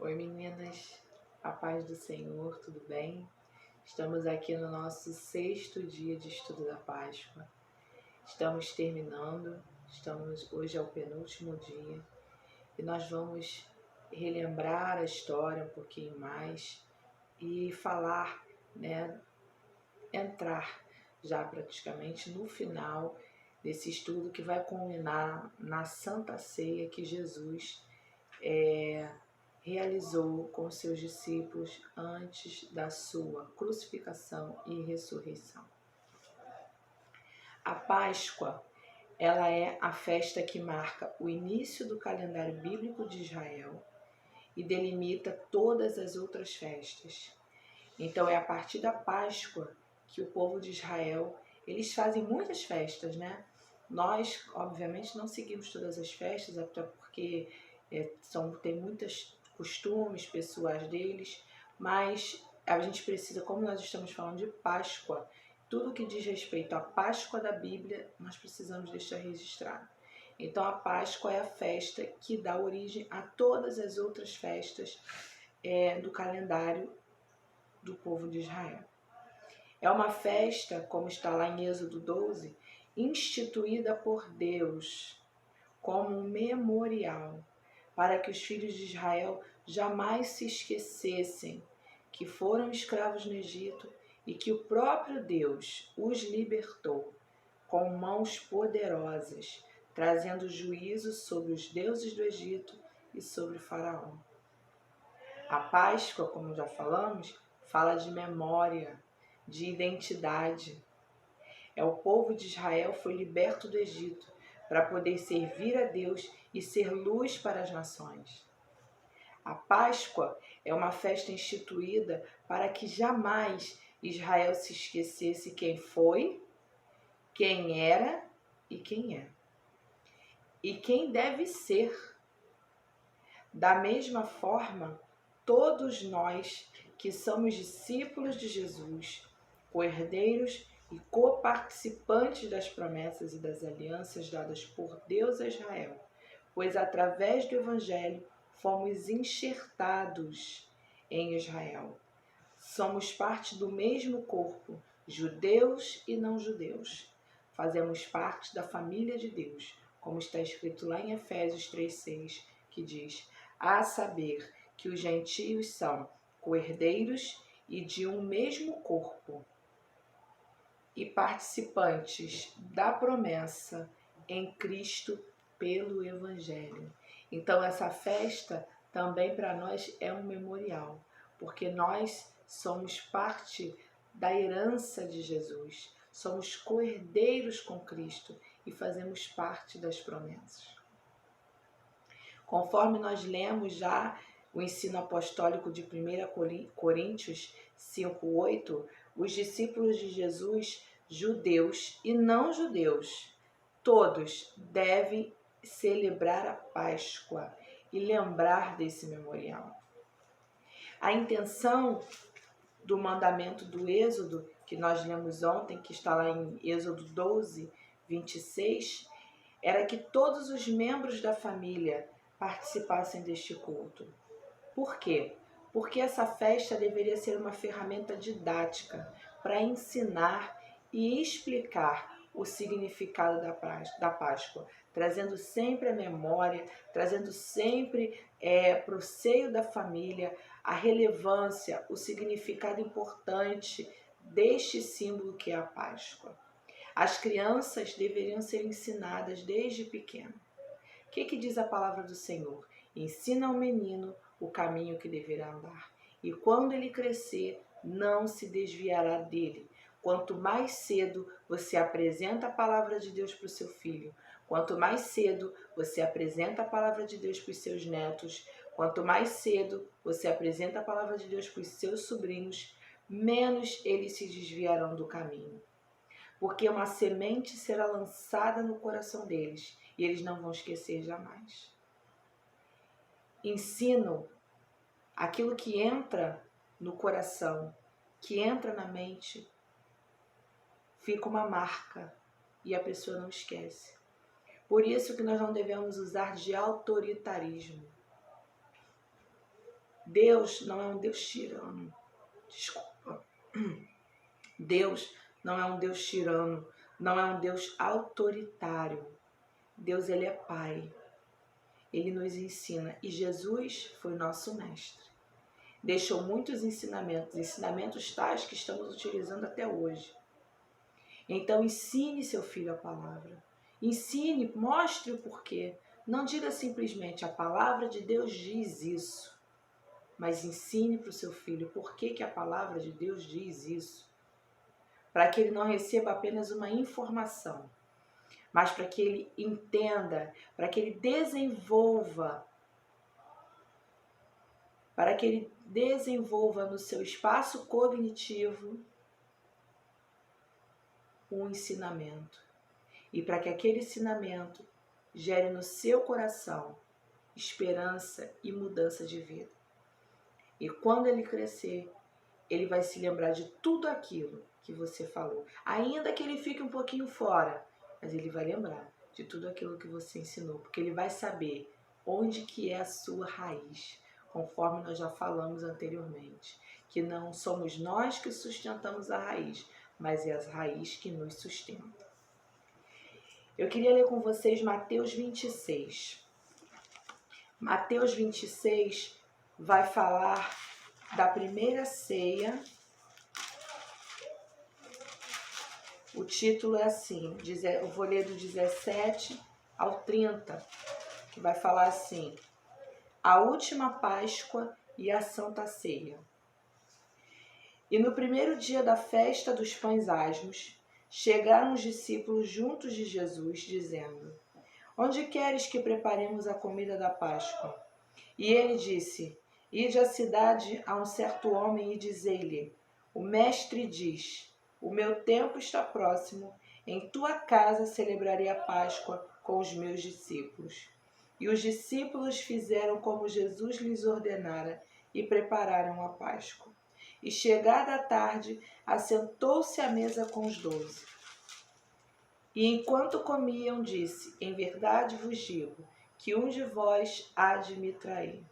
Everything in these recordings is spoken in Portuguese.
Oi meninas, a paz do Senhor, tudo bem? Estamos aqui no nosso 6º dia de estudo da Páscoa. Estamos terminando, hoje é o penúltimo dia e nós vamos relembrar a história um pouquinho mais e falar, entrar já praticamente no final desse estudo que vai culminar na Santa Ceia que Jesus realizou com seus discípulos antes da sua crucificação e ressurreição. A Páscoa, ela é a festa que marca o início do calendário bíblico de Israel e delimita todas as outras festas. Então é a partir da Páscoa que o povo de Israel, eles fazem muitas festas, né? Nós, obviamente, não seguimos todas as festas, até porque tem muitos costumes pessoais deles, mas a gente precisa, como nós estamos falando de Páscoa, tudo que diz respeito à Páscoa da Bíblia, nós precisamos deixar registrado. Então a Páscoa é a festa que dá origem a todas as outras festas do calendário do povo de Israel. É uma festa, como está lá em Êxodo 12, instituída por Deus como um memorial, para que os filhos de Israel jamais se esquecessem que foram escravos no Egito e que o próprio Deus os libertou com mãos poderosas, trazendo juízo sobre os deuses do Egito e sobre o faraó. A Páscoa, como já falamos, fala de memória, de identidade. O povo de Israel foi liberto do Egito para poder servir a Deus e ser luz para as nações. A Páscoa é uma festa instituída para que jamais Israel se esquecesse quem foi, quem era e quem é. E quem deve ser. Da mesma forma, todos nós que somos discípulos de Jesus, co-herdeiros e coparticipantes das promessas e das alianças dadas por Deus a Israel, pois através do Evangelho fomos enxertados em Israel. Somos parte do mesmo corpo, judeus e não judeus. Fazemos parte da família de Deus, como está escrito lá em Efésios 3,6, que diz: a saber que os gentios são co-herdeiros e de um mesmo corpo e participantes da promessa em Cristo pelo Evangelho. Então essa festa também para nós é um memorial, porque nós somos parte da herança de Jesus, somos co-herdeiros com Cristo e fazemos parte das promessas. Conforme nós lemos já o ensino apostólico de 1 Coríntios 5,8, os discípulos de Jesus, judeus e não judeus, todos devem celebrar a Páscoa e lembrar desse memorial. A intenção do mandamento do Êxodo, que nós lemos ontem, que está lá em Êxodo 12, 26, era que todos os membros da família participassem deste culto. Por quê? Porque essa festa deveria ser uma ferramenta didática para ensinar e explicar o significado da Páscoa, trazendo sempre a memória, trazendo sempre para o seio da família a relevância, o significado importante deste símbolo que é a Páscoa. As crianças deveriam ser ensinadas desde pequeno. O que diz a palavra do Senhor? Ensina ao menino o caminho que deverá andar, e quando ele crescer, não se desviará dele. Quanto mais cedo você apresenta a palavra de Deus para o seu filho, quanto mais cedo você apresenta a palavra de Deus para os seus netos, quanto mais cedo você apresenta a palavra de Deus para os seus sobrinhos, menos eles se desviarão do caminho. Porque uma semente será lançada no coração deles e eles não vão esquecer jamais. Ensino, aquilo que entra no coração, que entra na mente, fica uma marca e a pessoa não esquece. Por isso que nós não devemos usar de autoritarismo. Deus não é um Deus tirano. Desculpa. Deus não é um Deus tirano, não é um Deus autoritário. Deus, ele é Pai. Ele nos ensina. E Jesus foi nosso mestre. Deixou muitos ensinamentos tais que estamos utilizando até hoje. Então ensine seu filho a palavra. Ensine, mostre o porquê. Não diga simplesmente, a palavra de Deus diz isso. Mas ensine para o seu filho por que a palavra de Deus diz isso. Para que ele não receba apenas uma informação, mas para que ele entenda, para que ele desenvolva, no seu espaço cognitivo um ensinamento. E para que aquele ensinamento gere no seu coração esperança e mudança de vida. E quando ele crescer, ele vai se lembrar de tudo aquilo que você falou. Ainda que ele fique um pouquinho fora, mas ele vai lembrar de tudo aquilo que você ensinou. Porque ele vai saber onde que é a sua raiz. Conforme nós já falamos anteriormente. Que não somos nós que sustentamos a raiz, mas é a raiz que nos sustenta. Eu queria ler com vocês Mateus 26. Mateus 26 vai falar da primeira ceia. O título é assim, eu vou ler do 17 ao 30, que vai falar assim: a última Páscoa e a Santa Ceia. E no primeiro dia da festa dos pães asmos, chegaram os discípulos juntos de Jesus, dizendo: onde queres que preparemos a comida da Páscoa? E ele disse: ide à cidade a um certo homem e dizei-lhe: o mestre diz, o meu tempo está próximo, em tua casa celebrarei a Páscoa com os meus discípulos. E os discípulos fizeram como Jesus lhes ordenara e prepararam a Páscoa. E chegada a tarde, assentou-se à mesa com os 12. E enquanto comiam, disse: em verdade vos digo, que um de vós há de me trair.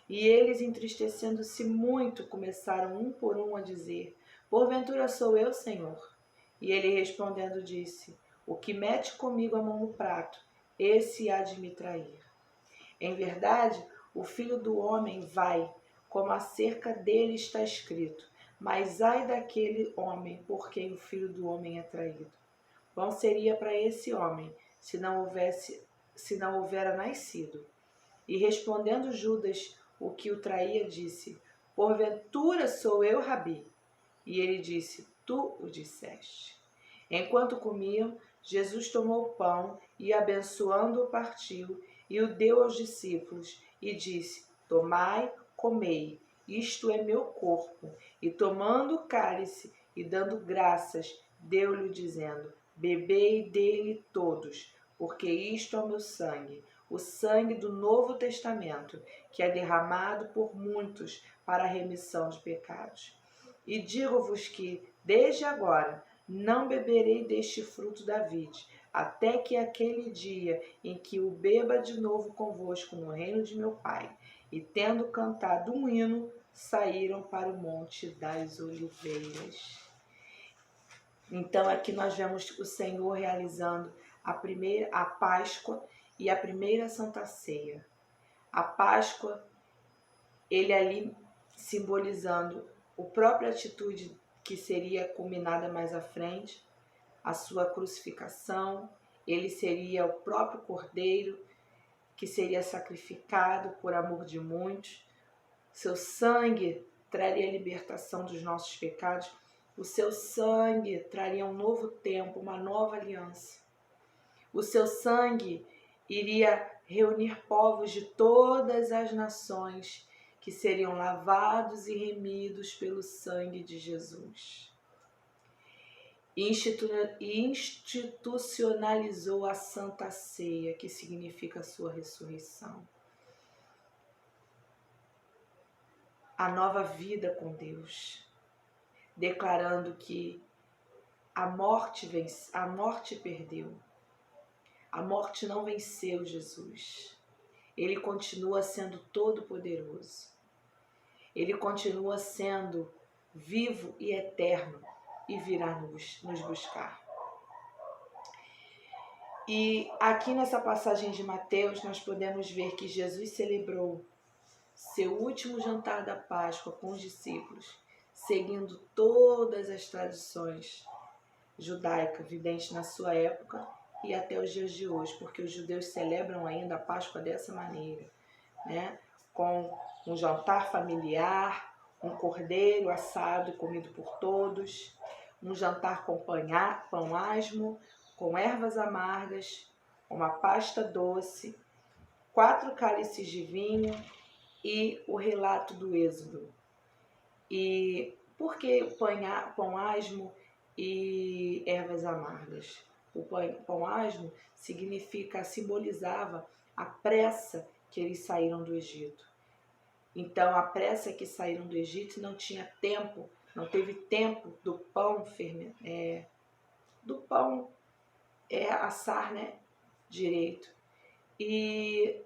E eles, entristecendo-se muito, começaram um por um a dizer: porventura sou eu, Senhor? E ele respondendo disse: o que mete comigo a mão no prato, esse há de me trair. Em verdade, o Filho do Homem vai, como acerca dele está escrito, mas ai daquele homem por quem o Filho do Homem é traído. Bom seria para esse homem se não houvera nascido. E respondendo Judas, o que o traía, disse: porventura sou eu, Rabi? E ele disse: tu o disseste. Enquanto comiam, Jesus tomou o pão e, abençoando-o, partiu e o deu aos discípulos e disse: tomai, comei, isto é meu corpo. E tomando o cálice e dando graças, deu-lhe dizendo: bebei dele todos, porque isto é o meu sangue, o sangue do Novo Testamento, que é derramado por muitos para a remissão de pecados. E digo-vos que, desde agora, não beberei deste fruto da vide, até que aquele dia em que o beba de novo convosco no reino de meu Pai. E tendo cantado um hino, saíram para o Monte das Oliveiras. Então aqui nós vemos o Senhor realizando a Páscoa e a primeira Santa Ceia. A Páscoa, ele ali simbolizando a própria atitude que seria culminada mais à frente, a sua crucificação. Ele seria o próprio Cordeiro que seria sacrificado por amor de muitos. Seu sangue traria a libertação dos nossos pecados. O seu sangue traria um novo tempo, uma nova aliança. O seu sangue iria reunir povos de todas as nações que seriam lavados e remidos pelo sangue de Jesus. E institucionalizou a Santa Ceia, que significa a sua ressurreição. A nova vida com Deus, declarando que a morte perdeu. A morte não venceu Jesus. Ele continua sendo todo-poderoso. Ele continua sendo vivo e eterno e virá nos buscar. E aqui nessa passagem de Mateus, nós podemos ver que Jesus celebrou seu último jantar da Páscoa com os discípulos, seguindo todas as tradições judaicas videntes na sua época e até os dias de hoje, porque os judeus celebram ainda a Páscoa dessa maneira, né? Com um jantar familiar, um cordeiro assado e comido por todos, um jantar com pão asmo, com ervas amargas, uma pasta doce, 4 cálices de vinho e o relato do Êxodo. E por que pão asmo e ervas amargas? O pão asmo simbolizava a pressa que eles saíram do Egito. Então, a pressa que saíram do Egito não tinha tempo, não teve tempo do pão assar, né, direito. E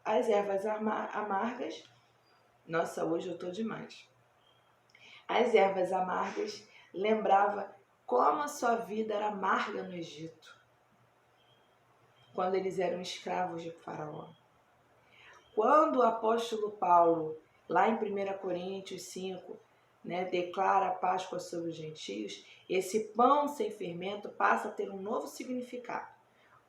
as ervas amargas, nossa, hoje eu tô demais. As ervas amargas lembrava como a sua vida era amarga no Egito, quando eles eram escravos de Faraó. Quando o apóstolo Paulo, lá em 1 Coríntios 5, né, declara a Páscoa sobre os gentios, esse pão sem fermento passa a ter um novo significado.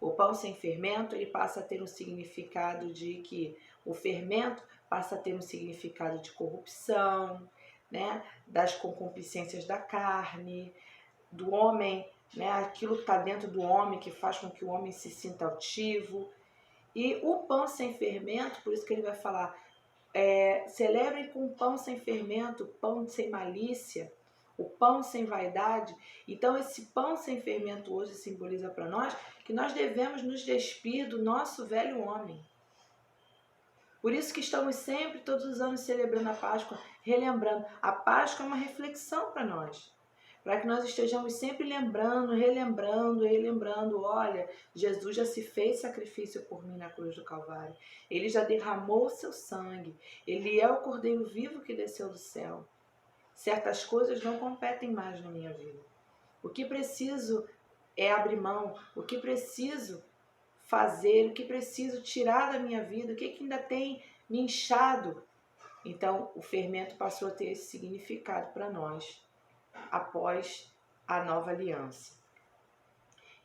O pão sem fermento, ele passa a ter um significado de que o fermento passa a ter um significado de corrupção, né, das concupiscências da carne, do homem, né, aquilo que está dentro do homem que faz com que o homem se sinta altivo. E o pão sem fermento, por isso que ele vai falar, celebrem com pão sem fermento, pão sem malícia, o pão sem vaidade. Então esse pão sem fermento hoje simboliza para nós que nós devemos nos despir do nosso velho homem. Por isso que estamos sempre, todos os anos, celebrando a Páscoa, relembrando. A Páscoa é uma reflexão para nós. Para que nós estejamos sempre lembrando, relembrando, olha, Jesus já se fez sacrifício por mim na cruz do Calvário. Ele já derramou o seu sangue. Ele é o Cordeiro vivo que desceu do céu. Certas coisas não competem mais na minha vida. O que preciso é abrir mão, o que preciso fazer, o que preciso tirar da minha vida, o que ainda tem me inchado. Então, o fermento passou a ter esse significado para nós, após a nova aliança.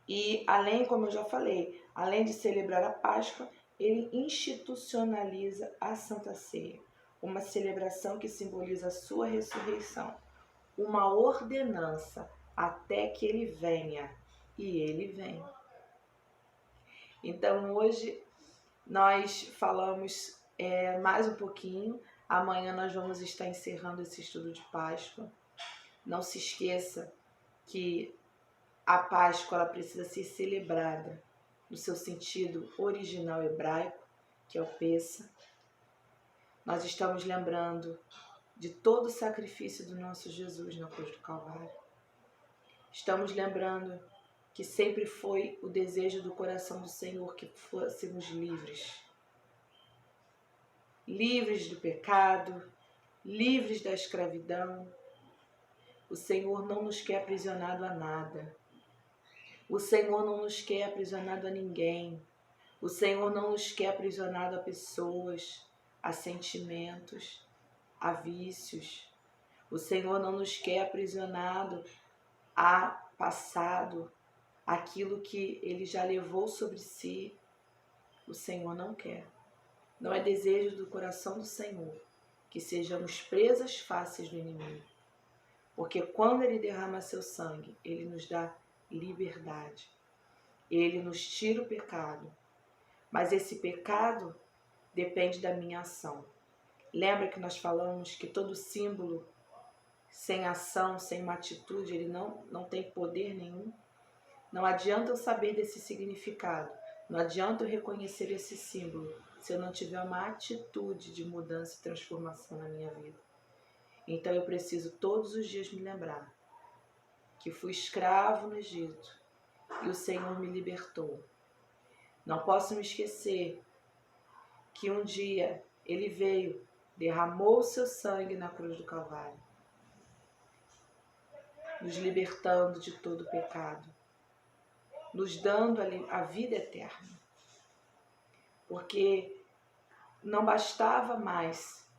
E além, como eu já falei, além de celebrar a Páscoa, ele institucionaliza a Santa Ceia, uma celebração que simboliza a sua ressurreição, uma ordenança até que ele venha, e ele vem. Então hoje nós falamos mais um pouquinho, amanhã nós vamos estar encerrando esse estudo de Páscoa. Não se esqueça que a Páscoa ela precisa ser celebrada no seu sentido original hebraico, que é o Pessa. Nós estamos lembrando de todo o sacrifício do nosso Jesus na cruz do Calvário. Estamos lembrando que sempre foi o desejo do coração do Senhor que fôssemos livres. Livres do pecado, livres da escravidão. O Senhor não nos quer aprisionado a nada. O Senhor não nos quer aprisionado a ninguém. O Senhor não nos quer aprisionado a pessoas, a sentimentos, a vícios. O Senhor não nos quer aprisionado a passado, aquilo que Ele já levou sobre si. O Senhor não quer. Não é desejo do coração do Senhor que sejamos presas fáceis do inimigo. Porque quando Ele derrama seu sangue, Ele nos dá liberdade. Ele nos tira o pecado. Mas esse pecado depende da minha ação. Lembra que nós falamos que todo símbolo sem ação, sem uma atitude, ele não tem poder nenhum? Não adianta eu saber desse significado. Não adianta eu reconhecer esse símbolo se eu não tiver uma atitude de mudança e transformação na minha vida. Então eu preciso todos os dias me lembrar que fui escravo no Egito e o Senhor me libertou. Não posso me esquecer que um dia Ele veio, derramou o seu sangue na cruz do Calvário, nos libertando de todo pecado, nos dando a vida eterna. Porque não bastava mais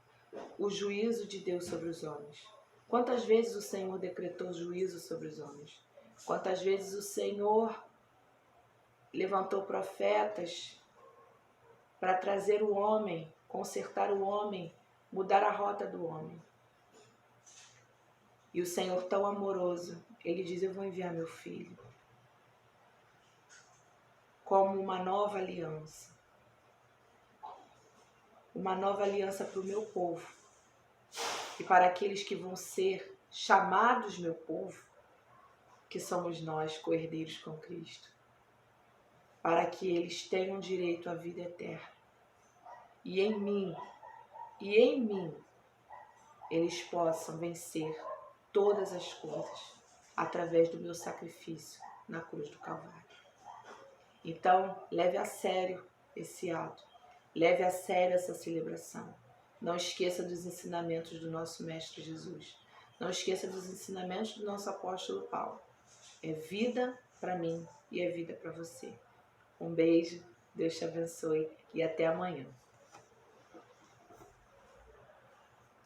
o juízo de Deus sobre os homens. Quantas vezes o Senhor decretou juízo sobre os homens? Quantas vezes o Senhor levantou profetas para trazer o homem, consertar o homem, mudar a rota do homem. E o Senhor tão amoroso, Ele diz, eu vou enviar meu filho como uma nova aliança. Uma nova aliança para o meu povo. E para aqueles que vão ser chamados meu povo, que somos nós, co-herdeiros com Cristo. Para que eles tenham direito à vida eterna. E em mim, eles possam vencer todas as coisas através do meu sacrifício na cruz do Calvário. Então, leve a sério esse ato, leve a sério essa celebração. Não esqueça dos ensinamentos do nosso Mestre Jesus. Não esqueça dos ensinamentos do nosso apóstolo Paulo. É vida para mim e é vida para você. Um beijo, Deus te abençoe e até amanhã.